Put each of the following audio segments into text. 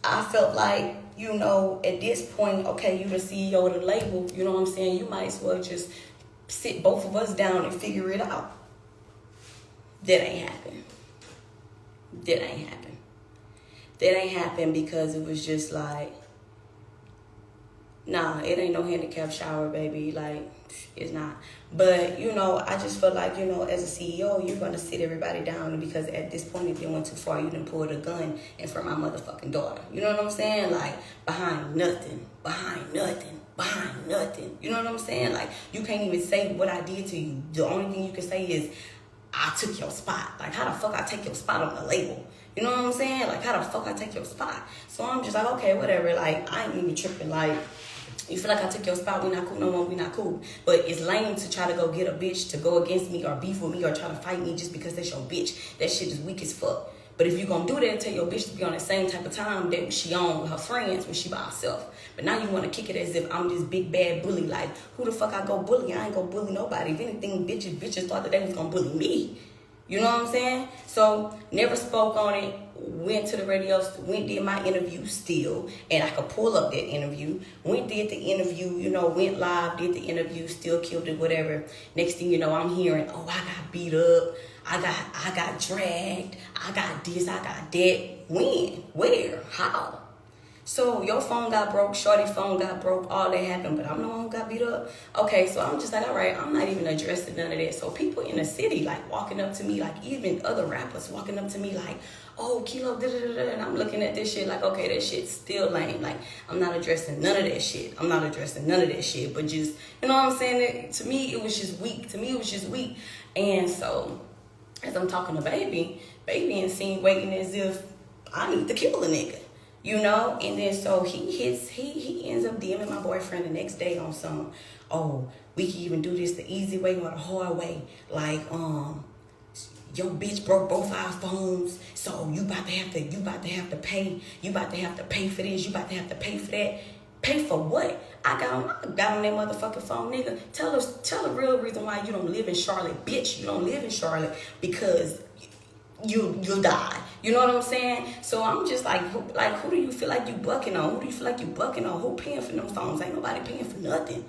I felt like, you know, at this point, okay, you the CEO of the label, you know what I'm saying? You might as well just sit both of us down and figure it out. That ain't happen. That ain't happen. That ain't happen because it was just like, nah, it ain't no handicap shower, baby. Like, it's not. But, you know, I just feel like, you know, as a CEO, you're going to sit everybody down because at this point, if they went too far, you done pulled a gun in front of my motherfucking daughter. You know what I'm saying? Like, behind nothing. You know what I'm saying? Like, you can't even say what I did to you. The only thing you can say is, I took your spot. Like, how the fuck I take your spot on the label? You know what I'm saying? Like, how the fuck I take your spot? So I'm just like, okay, whatever. Like, I ain't even tripping. Like, you feel like I took your spot, we not cool no more, we not cool. But it's lame to try to go get a bitch to go against me or beef with me or try to fight me just because that's your bitch. That shit is weak as fuck. But if you gonna do that, tell your bitch to be on the same type of time that she on with her friends when she by herself. But now you want to kick it as if I'm this big bad bully. Like, who the fuck I go bully? I ain't gonna bully nobody. If anything, bitches thought that they was gonna bully me. You know what I'm saying? So, never spoke on it. Went to the radio, did my interview still. And I could pull up that interview. Did the interview, you know, went live, did the interview, still killed it, whatever. Next thing you know, I'm hearing, oh, I got beat up. I got dragged. I got this, I got that. When? Where? How? So your phone got broke, shorty phone got broke, all that happened, but I'm the one who got beat up. Okay, so I'm just like, all right, I'm not even addressing none of that. So people in the city, like, walking up to me, like, even other rappers walking up to me, like, oh, Kilo, da-da-da-da, and I'm looking at this shit like, okay, that shit's still lame. Like, I'm not addressing none of that shit. But just, you know what I'm saying? To me, it was just weak. And so, as I'm talking to Baby insinuating as if I need to kill a nigga. You know, and then so he ends up DMing my boyfriend the next day on some, oh, we can even do this the easy way or the hard way. Like, your bitch broke both our phones, so you about to have to pay for this, you about to have to pay for that. Pay for what? I got on that motherfucking phone, nigga. Tell the real reason why you don't live in Charlotte, bitch. You don't live in Charlotte because you'll die. You know what I'm saying? So I'm just like, who do you feel like you bucking on? Who paying for them phones? Ain't nobody paying for nothing.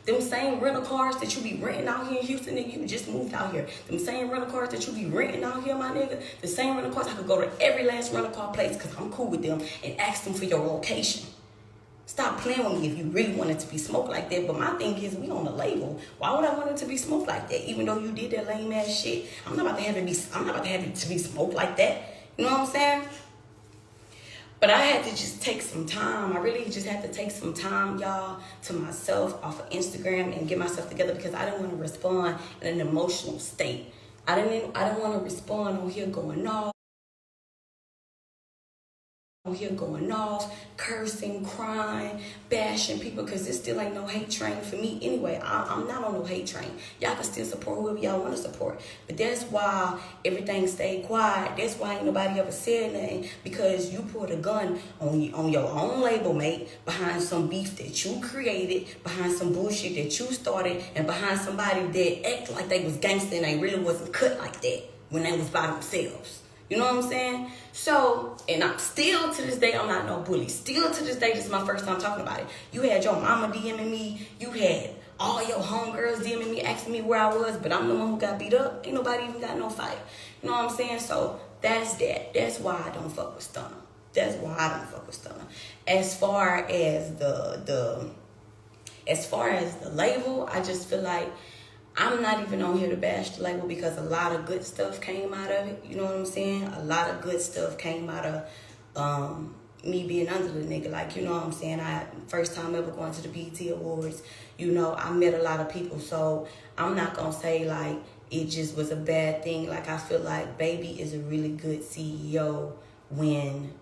Them same rental cars that you be renting out here in Houston, nigga, you just moved out here. Them same rental cars that you be renting out here, my nigga. The same rental cars, I could go to every last rental car place because I'm cool with them and ask them for your location. Stop playing with me if you really want it to be smoked like that. But my thing is, we on the label. Why would I want it to be smoked like that? Even though you did that lame ass shit, I'm not about to have it to be smoked like that. You know what I'm saying? But I had to just take some time. I really just had to take some time, y'all, to myself off of Instagram and get myself together because I didn't want to respond in an emotional state. I didn't want to respond on here going off, cursing, crying, bashing people, because there still ain't no hate train for me anyway. I'm not on no hate train. Y'all can still support whoever y'all want to support. But that's why everything stayed quiet. That's why ain't nobody ever said nothing, because you pulled a gun on your own label, mate, behind some beef that you created, behind some bullshit that you started, and behind somebody that act like they was gangster and they really wasn't cut like that when they was by themselves. You know what I'm saying? So, and I'm still to this day, I'm not no bully. Still to this day, this is my first time talking about it. You had your mama DMing me. You had all your homegirls DMing me, asking me where I was, but I'm the one who got beat up. Ain't nobody even got no fight. You know what I'm saying? So, that's that. That's why I don't fuck with Stunner. As far as the label, I just feel like I'm not even on here to bash the label because a lot of good stuff came out of it. You know what I'm saying? A lot of good stuff came out of me being under the nigga. Like, you know what I'm saying? First time ever going to the BET Awards. You know, I met a lot of people. So I'm not going to say, like, it just was a bad thing. Like, I feel like Baby is a really good CEO when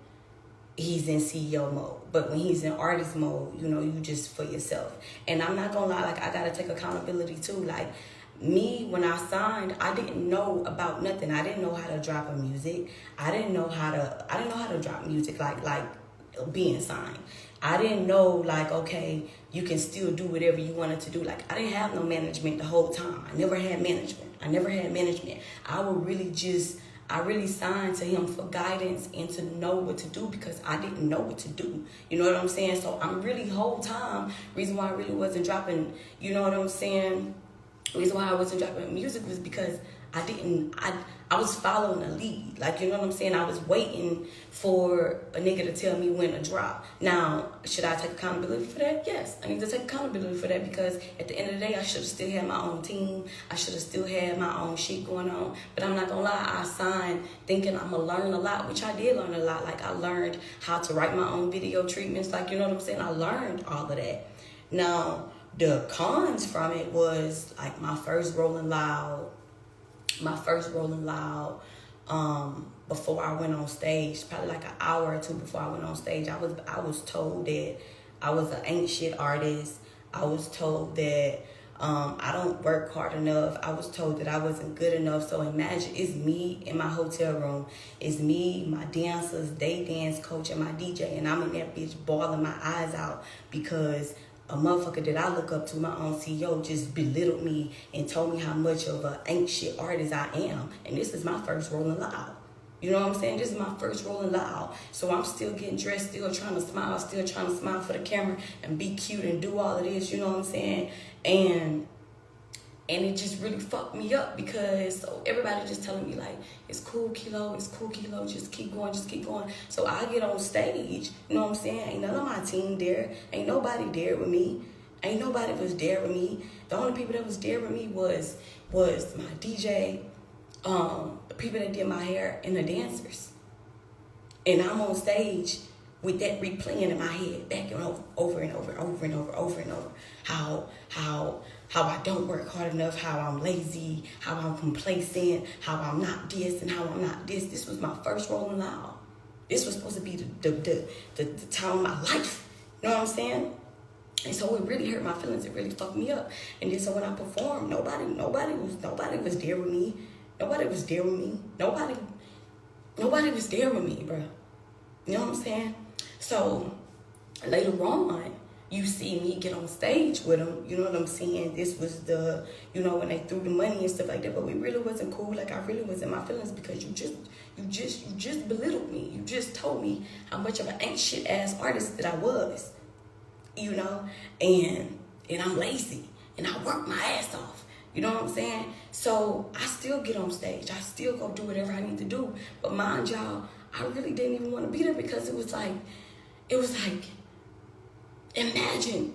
he's in CEO mode. But when he's in artist mode, you know, you just for yourself. And I'm not gonna lie, like, I gotta take accountability too. Like, me, when I signed, I didn't know about nothing. I didn't know how to drop a music. I didn't know how to drop music like being signed. I didn't know, like, okay, you can still do whatever you wanted to do. Like, I didn't have no management the whole time. I never had management. I would really just I really signed to him for guidance and to know what to do because I didn't know what to do. You know what I'm saying? So I'm really whole time, reason why I really wasn't dropping, you know what I'm saying? Reason why I wasn't dropping music was because I was following a lead. Like, you know what I'm saying? I was waiting for a nigga to tell me when to drop. Now, should I take accountability for that? Yes, I need to take accountability for that because at the end of the day, I should have still had my own team. I should have still had my own shit going on. But I'm not gonna lie, I signed thinking I'm gonna learn a lot, which I did learn a lot. Like, I learned how to write my own video treatments. Like, you know what I'm saying? I learned all of that. Now, the cons from it was like my first Rolling Loud, before I went on stage, probably like an hour or two before I went on stage, I was told that I was an ain't shit artist. I was told that I don't work hard enough. I was told that I wasn't good enough. So imagine, it's me in my hotel room. It's me, my dancers, day dance coach, and my DJ, and I'm in that bitch bawling my eyes out because a motherfucker that I look up to, my own CEO, just belittled me and told me how much of an ain't shit artist I am. And this is my first Rolling Loud. You know what I'm saying? This is my first Rolling Loud. So I'm still getting dressed, still trying to smile for the camera and be cute and do all of this, you know what I'm saying? And it just really fucked me up because so everybody just telling me like, it's cool, Kilo, just keep going. So I get on stage, you know what I'm saying? Ain't none of my team there. Ain't nobody there with me. Ain't nobody was there with me. The only people that was there with me was my DJ, the people that did my hair, and the dancers. And I'm on stage with that replaying in my head, back and over and over, how I don't work hard enough, how I'm lazy, how I'm complacent, how I'm not this and how I'm not this. This was my first Rolling Loud. This was supposed to be the time of my life. You know what I'm saying? And so it really hurt my feelings. It really fucked me up. And then so when I performed, nobody was there with me. Nobody was there with me. Nobody was there with me, bro. You know what I'm saying? So later on, you see me get on stage with them, you know what I'm saying? This was the, you know, when they threw the money and stuff like that, but we really wasn't cool. Like, I really was in my feelings because you just belittled me. You just told me how much of an ain't shit ass artist that I was, you know? And I'm lazy and I work my ass off. You know what I'm saying? So I still get on stage. I still go do whatever I need to do. But mind y'all, I really didn't even want to be there because it was like, imagine,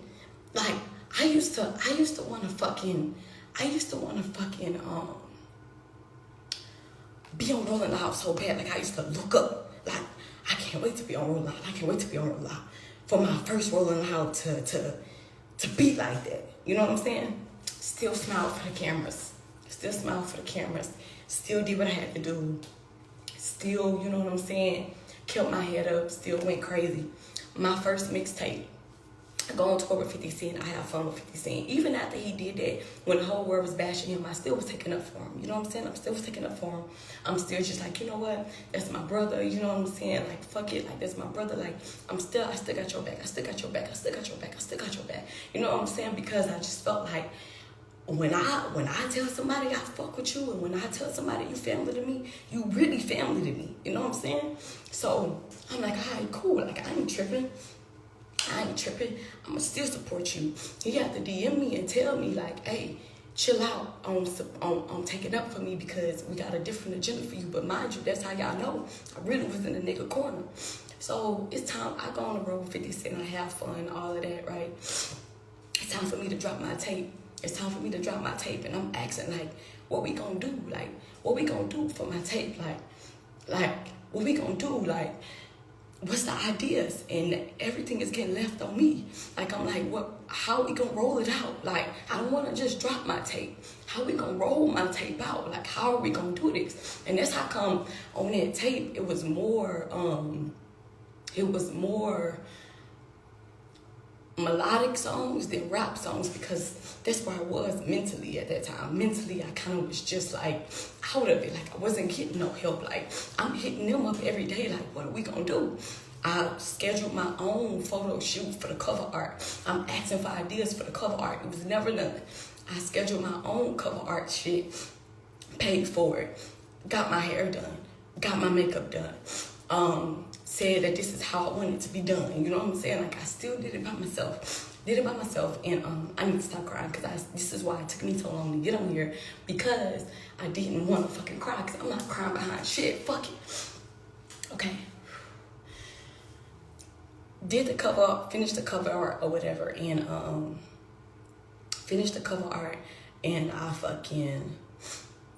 like, I used to want to fucking be on Rolling Loud so bad. Like, I used to look up, like, I can't wait to be on Rolling Loud. I can't wait to be on Rolling Loud. For my first Rolling Loud to be like that. You know what I'm saying? Still smile for the cameras. Still did what I had to do. Still, you know what I'm saying? Kept my head up. Still went crazy. My first mixtape. I go on tour with 50 Cent. I have fun with 50 Cent. Even after he did that, when the whole world was bashing him, I still was taking up for him. You know what I'm saying? I'm still taking up for him. I'm still just like, you know what? That's my brother. You know what I'm saying? Like, fuck it. Like, that's my brother. Like, I still got your back. I still got your back. You know what I'm saying? Because I just felt like when I tell somebody I fuck with you, and when I tell somebody you family to me, you really family to me. You know what I'm saying? So I'm like, all right, cool. Like, I ain't tripping. I'm going to still support you. You have to DM me and tell me, like, hey, chill out on taking up for me because we got a different agenda for you. But mind you, that's how y'all know I really was in the nigga corner. So it's time. I go on the road with 50 Cent. I have fun, all of that, right? It's time for me to drop my tape. And I'm asking, like, what we gonna do? Like, what we gonna do for my tape? Like, what we gonna do? Like, what's the ideas? And everything is getting left on me. Like, I'm like, how we gonna roll it out? Like, I don't wanna just drop my tape. How we gonna roll my tape out? Like, how are we gonna do this? And that's how come on that tape, it was more melodic songs than rap songs because that's where I was mentally at that time. Mentally, I kind of was just like out of it. Like, I wasn't getting no help. Like, I'm hitting them up every day. Like, what are we gonna do? I scheduled my own photo shoot for the cover art. I'm asking for ideas for the cover art. It was never done. I scheduled my own cover art shit, paid for it, got my hair done. got my makeup done. Said that this is how I want it to be done. You know what I'm saying? Like, I still did it by myself. And I need to stop crying because this is why it took me so long to get on here, because I didn't want to fucking cry, because I'm not crying behind shit. Fuck it. Okay. Did the cover, finished the cover art or whatever, and finished the cover art, and I fucking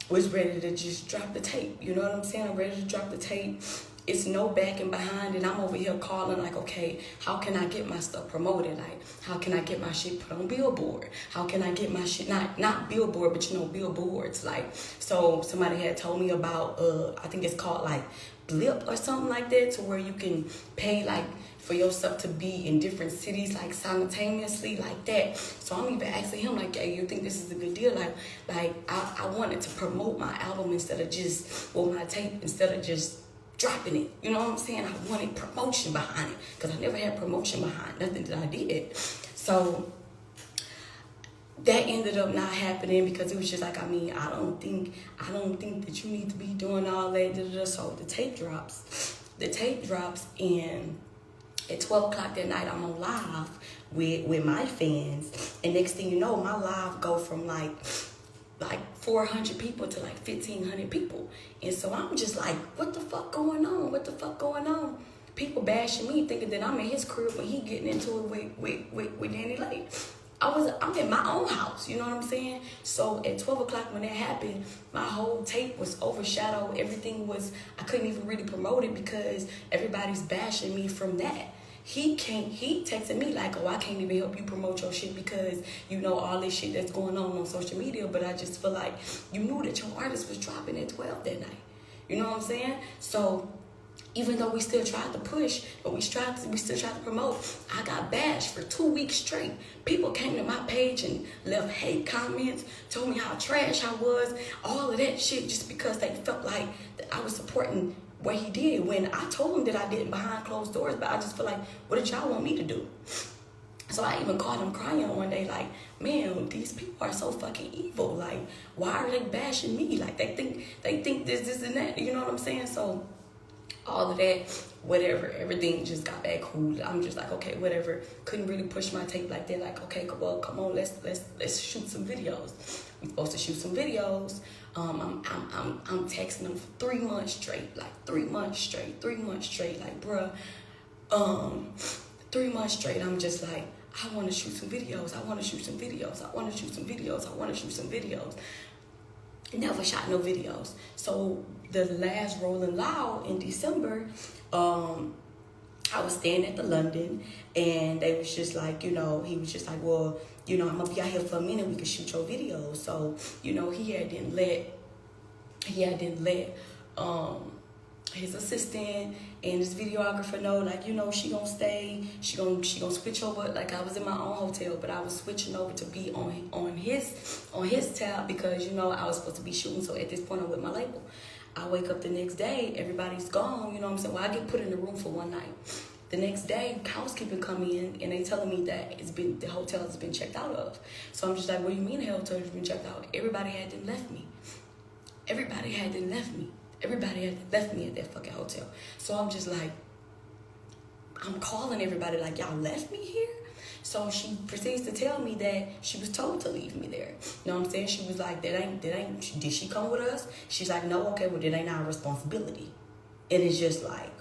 was ready to just drop the tape. You know what I'm saying? I'm ready to drop the tape. It's no back and behind, and I'm over here calling like, okay, how can I get my stuff promoted? Like, how can I get my shit put on Billboard? How can I get my shit, not Billboard, but you know, billboards. Like, so somebody had told me about, I think it's called like Blip or something like that, to where you can pay like for your stuff to be in different cities like simultaneously like that. So I'm even asking him like, hey, you think this is a good deal? Like I wanted to promote my album instead of just, well, my tape, instead of just dropping it. You know what I'm saying? I wanted promotion behind it, because I never had promotion behind nothing that I did. So that ended up not happening, because it was just like, I mean, I don't think that you need to be doing all that. So the tape drops, and at 12 o'clock that night, I'm on live with my fans, and next thing you know, my live go from like 400 people to like 1,500 people. And so I'm just like, what the fuck going on? People bashing me, thinking that I'm in his crib when he getting into it with Danny Lake. I'm in my own house, you know what I'm saying? So at 12 o'clock when that happened, my whole tape was overshadowed. Everything was, I couldn't even really promote it because everybody's bashing me from that. He texted me like, oh, I can't even help you promote your shit because you know all this shit that's going on social media, but I just feel like you knew that your artist was dropping at 12 that night. You know what I'm saying? So even though we still tried to push, but we still tried to promote, I got bashed for 2 weeks straight. People came to my page and left hate comments, told me how trash I was, all of that shit, just because they felt like that I was supporting what he did, when I told him that I didn't behind closed doors, but I just feel like, what did y'all want me to do? So I even called him crying one day, like, man, these people are so fucking evil. Like, why are they bashing me? Like, they think this and that. You know what I'm saying? So all of that, whatever, everything just got back cool. I'm just like, okay, whatever. Couldn't really push my tape like that. Like, okay, well, come on, let's shoot some videos. We're supposed to shoot some videos. I'm texting them for 3 months straight, like 3 months straight, like, bruh, 3 months straight. I'm just like, I want to shoot some videos. Never shot no videos. So the last Rolling Loud in December, I was staying at the London, and they was just like, you know, he was just like, well, you know, I'm gonna be out here for a minute, we can shoot your videos. So, you know, he didn't let his assistant and his videographer know, like, you know, she gonna stay, she gonna switch over. Like, I was in my own hotel, but I was switching over to be on his tab, because, you know, I was supposed to be shooting. So at this point, I'm with my label. I wake up the next day, everybody's gone, you know what I'm saying? Well, I get put in the room for one night. The next day, housekeeping come in, and they telling me that the hotel has been checked out of. So I'm just like, what do you mean the hotel has been checked out? Everybody had left me. Everybody had left me at that fucking hotel. So I'm just like, I'm calling everybody like, y'all left me here? So she proceeds to tell me that she was told to leave me there. You know what I'm saying? She was like, did she come with us? She's like, no, okay, well, that ain't our responsibility. And it's just like,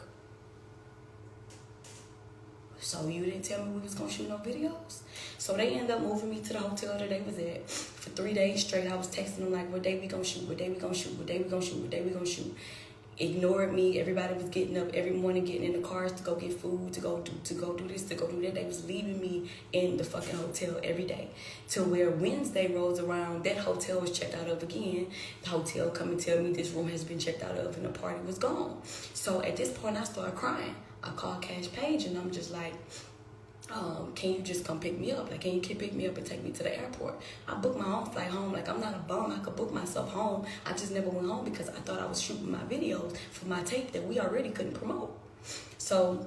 so you didn't tell me we was gonna shoot no videos? So they ended up moving me to the hotel that they was at. For 3 days straight, I was texting them like, what day we gonna shoot? Ignored me. Everybody was getting up every morning, getting in the cars to go get food, to go do this, to go do that. They was leaving me in the fucking hotel every day. To where Wednesday rolls around, that hotel was checked out of again. The hotel come and tell me this room has been checked out of, and the party was gone. So at this point, I started crying. I called Cash Page, and I'm just like, can you just come pick me up? Like, can you pick me up and take me to the airport? I booked my own flight home. Like, I'm not a bum. I could book myself home. I just never went home because I thought I was shooting my videos for my tape that we already couldn't promote. So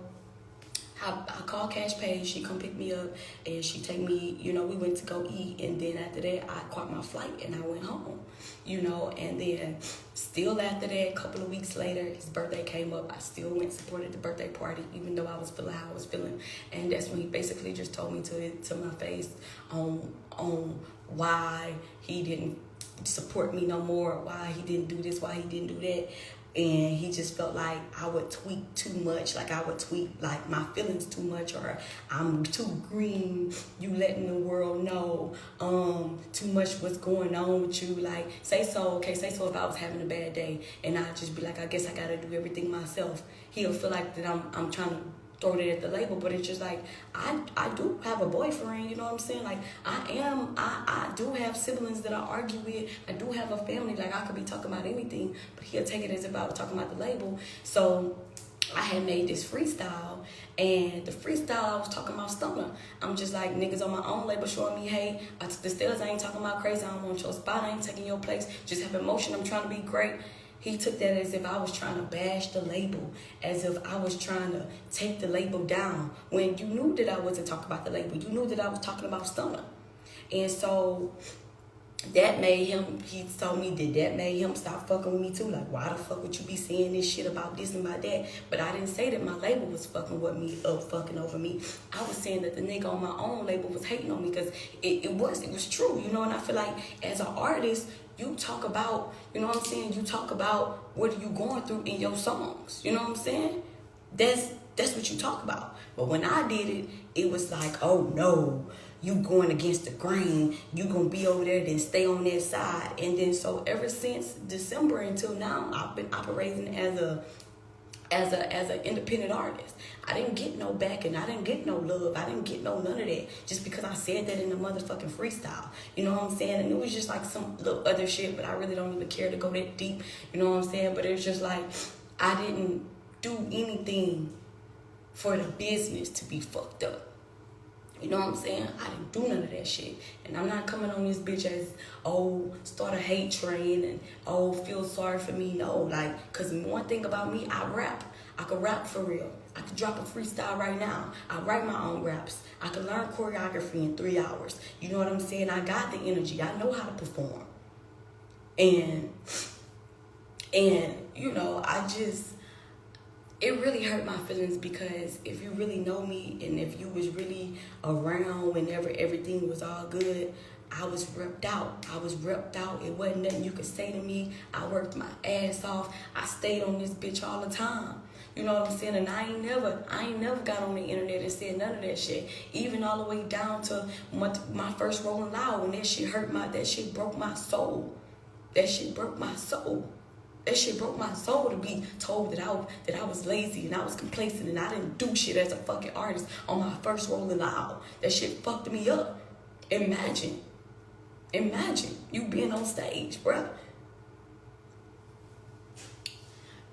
I called Cash Pay. She come pick me up, and she take me, you know, we went to go eat, and then after that, I caught my flight, and I went home, you know, and then still after that, a couple of weeks later, his birthday came up. I still went and supported the birthday party, even though I was feeling how I was feeling, and that's when he basically just told me to my face on why he didn't support me no more, why he didn't do this, why he didn't do that. And he just felt like I would tweet too much, like I would tweet like my feelings too much, or I'm too green, you letting the world know too much what's going on with you. Like, say so if I was having a bad day, and I'd just be like, I guess I gotta do everything myself. He'll feel like that I'm trying to throw it at the label, but it's just like, I do have a boyfriend, you know what I'm saying? Like, I do have siblings that I argue with. I do have a family. Like, I could be talking about anything, but he'll take it as if I was talking about the label. So I had made this freestyle, and the freestyle I was talking about Stoner. I'm just like, niggas on my own label showing me, hey, I took the stairs, I ain't talking about crazy, I don't want your spot, I ain't taking your place, just have emotion, I'm trying to be great. He took that as if I was trying to bash the label, as if I was trying to take the label down, when you knew that I wasn't talking about the label. You knew that I was talking about Stoner. And so that made him, he told me that made him stop fucking with me too. Like, why the fuck would you be saying this shit about this and about that? But I didn't say that my label was fucking with me, fucking over me. I was saying that the nigga on my own label was hating on me, because it was true, you know. And I feel like as an artist, you talk about, you know what I'm saying? You talk about what are you going through in your songs. You know what I'm saying? That's what you talk about. But when I did it, it was like, oh no, you going against the grain. You gonna be over there, then stay on that side. And then so ever since December until now, I've been operating as an independent artist. I didn't get no backing. I didn't get no love. I didn't get none of that, just because I said that in the motherfucking freestyle. You know what I'm saying? And it was just like some little other shit, but I really don't even care to go that deep. You know what I'm saying? But it's just like, I didn't do anything for the business to be fucked up. You know what I'm saying? I didn't do none of that shit. And I'm not coming on this bitch as, oh, start a hate train and, oh, feel sorry for me. No, like, because one thing about me, I rap. I can rap for real. I could drop a freestyle right now. I write my own raps. I could learn choreography in 3 hours. You know what I'm saying? I got the energy. I know how to perform. And you know, it really hurt my feelings, because if you really know me and if you was really around whenever everything was all good, I was repped out. It wasn't nothing you could say to me. I worked my ass off. I stayed on this bitch all the time. You know what I'm saying? And I ain't never got on the internet and said none of that shit. Even all the way down to my first Rolling Loud, when that shit broke my soul. That shit broke my soul. That shit broke my soul to be told that I was lazy and I was complacent and I didn't do shit as a fucking artist on my first Rolling Loud. That shit fucked me up. Imagine you being on stage, bruh.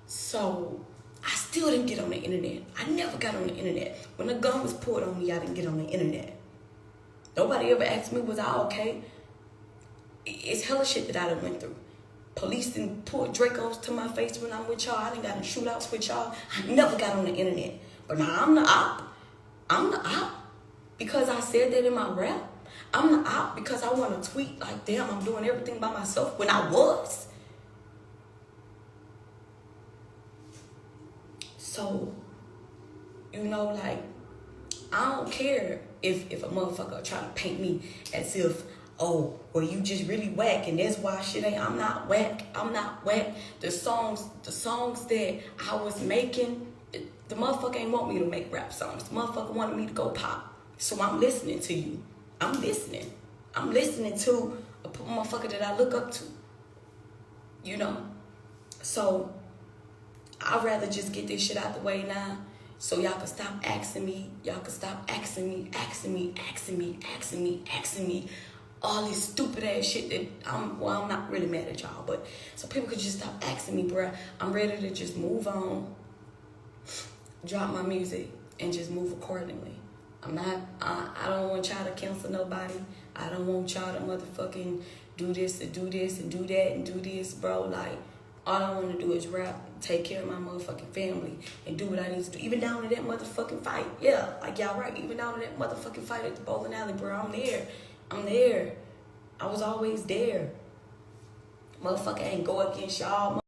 So I still didn't get on the internet. I never got on the internet. When the gun was pulled on me, I didn't get on the internet. Nobody ever asked me, was I okay? It's hella shit that I done went through. Police didn't pull Dracos to my face when I'm with y'all. I done got in shootouts with y'all. I never got on the internet. But now I'm the op. I'm the op because I said that in my rap. I'm the op because I want to tweet like, damn, I'm doing everything by myself, when I was. So, you know, like, I don't care if a motherfucker try to paint me as if, oh, well, you just really whack, and that's why shit ain't. I'm not whack. The songs that I was making, the motherfucker ain't want me to make rap songs. The motherfucker wanted me to go pop. So I'm listening to you. I'm listening to a motherfucker that I look up to. You know? So I'd rather just get this shit out the way now, so y'all can stop asking me. Y'all can stop asking me all this stupid ass shit that I'm not really mad at y'all, but so people could just stop asking me, bruh. I'm ready to just move on, drop my music, and just move accordingly. I don't want y'all to cancel nobody. I don't want y'all to motherfucking do this and do this and do that and do this, bro. Like, All I want to do is rap, take care of my motherfucking family, and do what I need to do. Even down to that motherfucking fight. Yeah, like y'all right. Even down to that motherfucking fight at the bowling alley, bro. I'm there. I'm there. I was always there. Motherfucker ain't go against y'all.